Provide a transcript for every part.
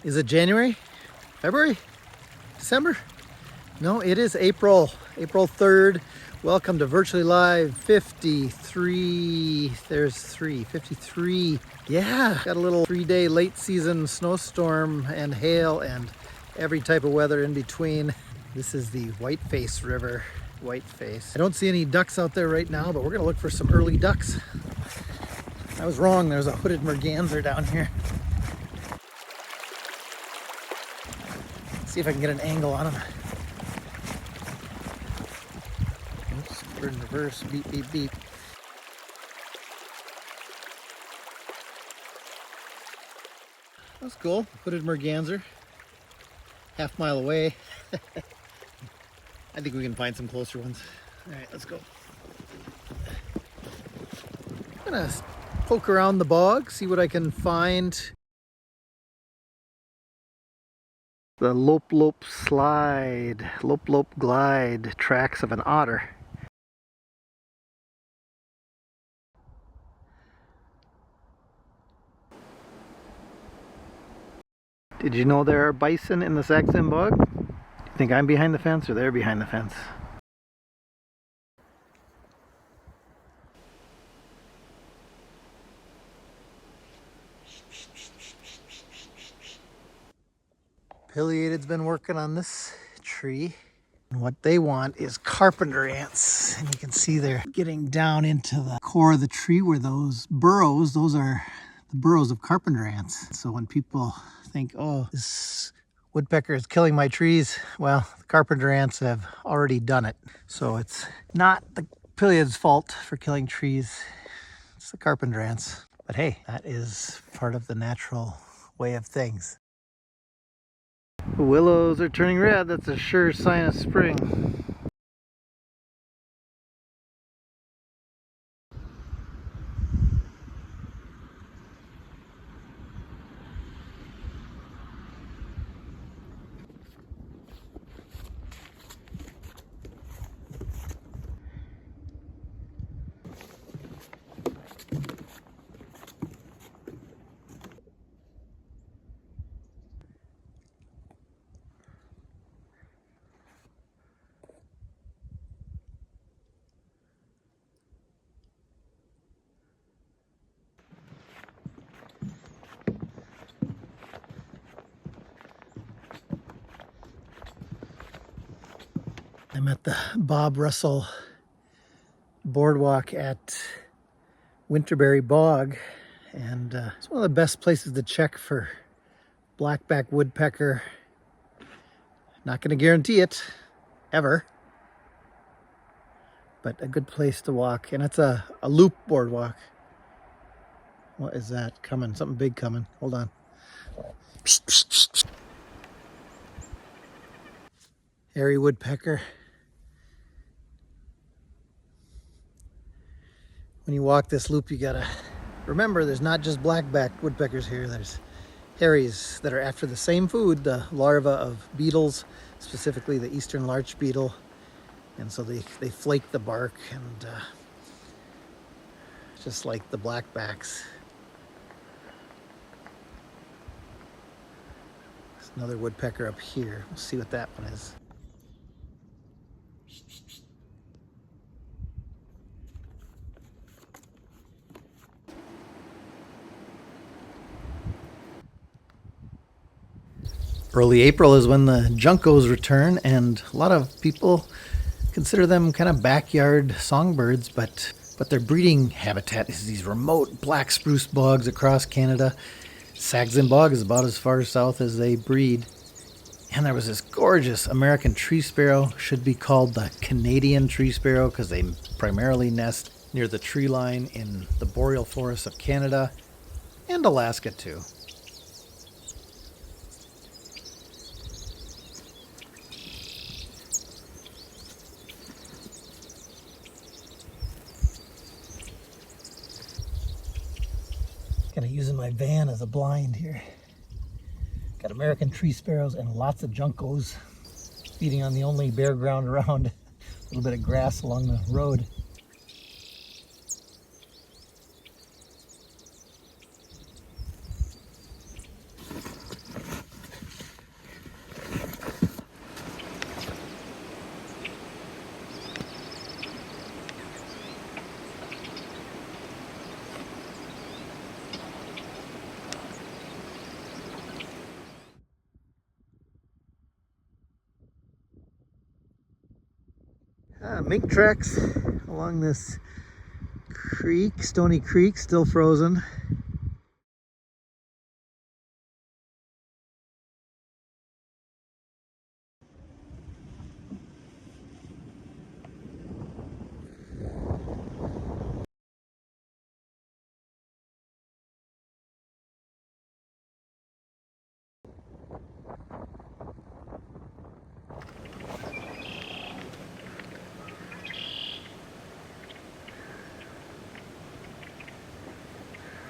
Is it January? February? December? No, it is April. April 3rd. Welcome to Virtually Live 53. There's 53. Yeah, got a little 3-day late season snowstorm and hail and every type of weather in between. This is the Whiteface River. Whiteface. I don't see any ducks out there right now, but we're gonna look for some early ducks. I was wrong, there's a hooded merganser down here. See if I can get an angle on him. Oops, we're in reverse. Beep, beep, beep. That's cool. Hooded merganser. Half-mile away. I think we can find some closer ones. All right, let's go. I'm gonna poke around the bog, see what I can find. The lope slide, lope glide tracks of an otter. Did you know there are bison in the Sax-Zim Bog? Do you think I'm behind the fence or they're behind the fence? Pileated's been working on this tree. And what they want is carpenter ants. And you can see they're getting down into the core of the tree where those burrows, those are the burrows of carpenter ants. So when people think, oh, this woodpecker is killing my trees, well, the carpenter ants have already done it. So it's not the pileated's fault for killing trees. It's the carpenter ants. But hey, that is part of the natural way of things. The willows are turning red. That's a sure sign of spring. I'm at the Bob Russell boardwalk at Winterberry Bog, and it's one of the best places to check for black-backed woodpecker. Not going to guarantee it, ever, but a good place to walk, and it's a loop boardwalk. What is that coming? Something big coming. Hold on. Hairy woodpecker. When you walk this loop, you gotta remember there's not just black-backed woodpeckers here. There's hairies that are after the same food, the larvae of beetles, specifically the eastern larch beetle. And so they flake the bark, and just like the blackbacks. There's another woodpecker up here. We'll see what that one is. Early April is when the juncos return, and a lot of people consider them kind of backyard songbirds, but their breeding habitat is these remote black spruce bogs across Canada. Sax-Zim Bog is about as far south as they breed. And there was this gorgeous American tree sparrow, should be called the Canadian tree sparrow because they primarily nest near the tree line in the boreal forests of Canada and Alaska too. Kind of using my van as a blind here. Got American tree sparrows and lots of juncos feeding on the only bare ground around. A little bit of grass along the road. Mink tracks along this creek, Stony Creek, still frozen.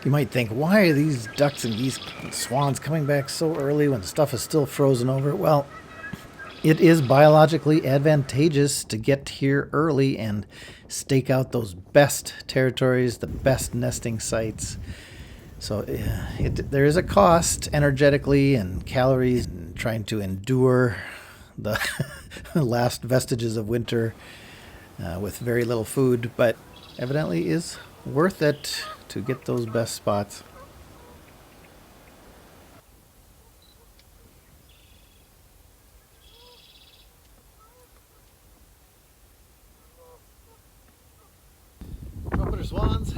You might think, why are these ducks and geese and swans coming back so early when stuff is still frozen over? Well, it is biologically advantageous to get here early and stake out those best territories, the best nesting sites. So there is a cost energetically and calories in trying to endure the last vestiges of winter with very little food, but evidently is worth it to get those best spots. Trumpeter swans.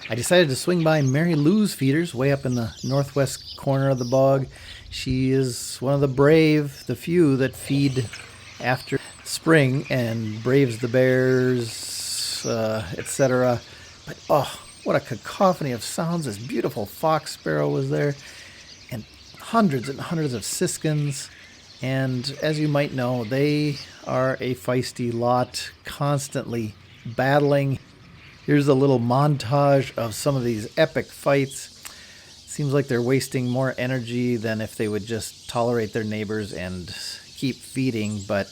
I decided to swing by Mary Lou's feeders way up in the northwest corner of the bog. She is one of the brave, the few that feed after spring and braves the bears, etc. But oh, what a cacophony of sounds. This beautiful fox sparrow was there, and hundreds of siskins. And as you might know, they are a feisty lot, constantly battling. Here's a little montage of some of these epic fights. Seems like they're wasting more energy than if they would just tolerate their neighbors and keep feeding, but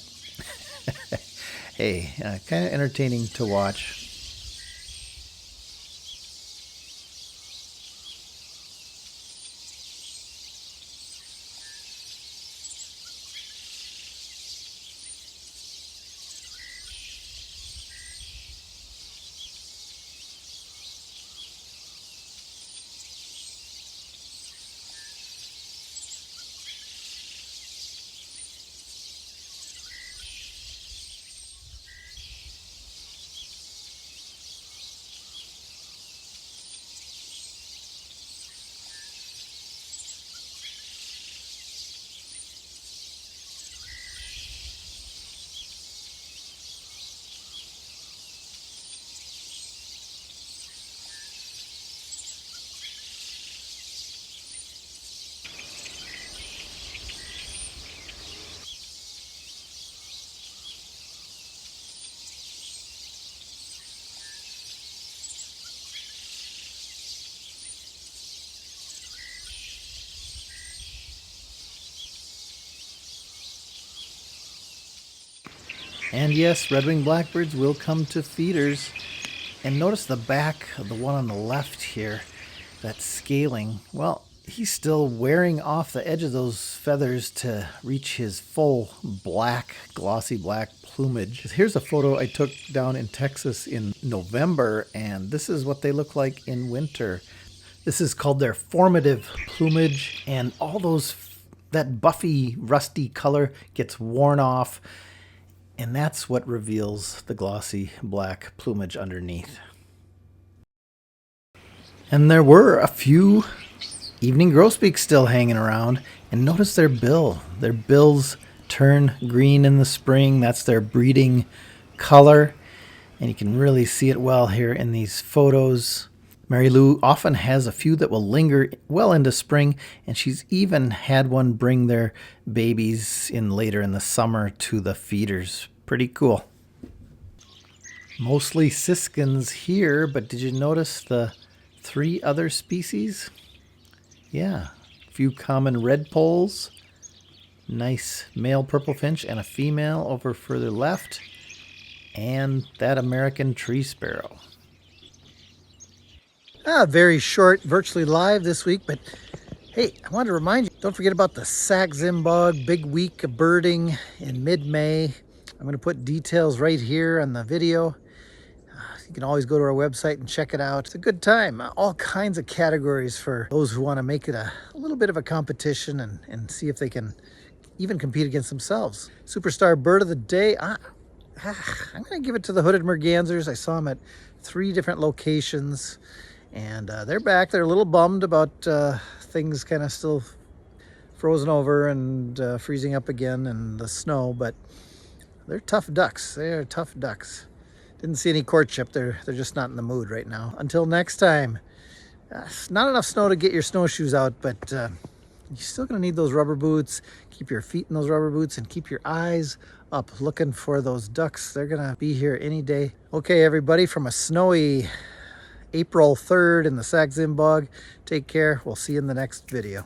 hey, kind of entertaining to watch. And yes, red-winged blackbirds will come to feeders. And notice the back of the one on the left here, that's scaling. Well, he's still wearing off the edge of those feathers to reach his full black, glossy black plumage. Here's a photo I took down in Texas in November, and this is what they look like in winter. This is called their formative plumage, and all that buffy, rusty color gets worn off. And that's what reveals the glossy black plumage underneath. And there were a few evening grosbeaks still hanging around. And notice their bill. Their bills turn green in the spring. That's their breeding color. And you can really see it well here in these photos. Mary Lou often has a few that will linger well into spring, and she's even had one bring their babies in later in the summer to the feeders. Pretty cool. Mostly siskins here, but did you notice the 3 other species? Yeah, a few common redpolls, nice male purple finch, and a female over further left, and that American tree sparrow. Very short, virtually live this week, but hey, I wanted to remind you, don't forget about the Sax-Zim Bog, big week of birding in mid-May. I'm going to put details right here on the video. You can always go to our website and check it out. It's a good time. All kinds of categories for those who want to make it a little bit of a competition and see if they can even compete against themselves. Superstar bird of the day. I'm going to give it to the Hooded Mergansers. I saw them at 3 different locations. And they're back. They're a little bummed about things kind of still frozen over and freezing up again and the snow, but they're tough ducks. They're tough ducks. Didn't see any courtship. They're just not in the mood right now. Until next time, not enough snow to get your snowshoes out, but you're still going to need those rubber boots. Keep your feet in those rubber boots and keep your eyes up looking for those ducks. They're going to be here any day. Okay, everybody, from a snowy April 3rd in the Sax-Zim Bog. Take care. We'll see you in the next video.